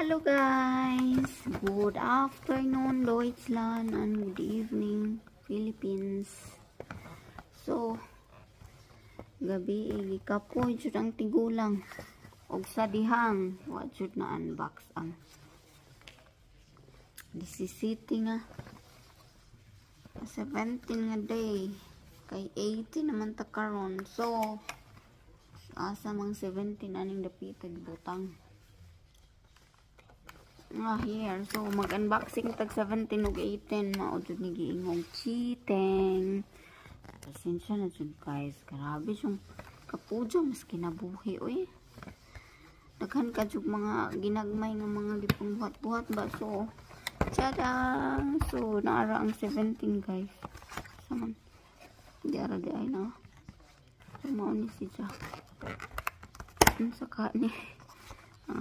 Hello guys! Good afternoon Deutschland and good evening Philippines. So, gabi gikapoy jud ang tigulang og sa dihang wa jud na unbox ang this is sitting 17 nga day kay 80 naman ta karon. So, asa mang 17 aning dapitan butang here. So mag-unboxing tag 17 ug 18 mao jud ni giingong cheating. Pasensya na jud guys, grabe yung kapujo mas kinabuhi oy. Daghan ka jud mga ginagmay nga mga gipang buhat-buhat ba. So tadang, so naara ang 17 guys. Saman di ara di ay na. So mao ni siya. Sa ka ni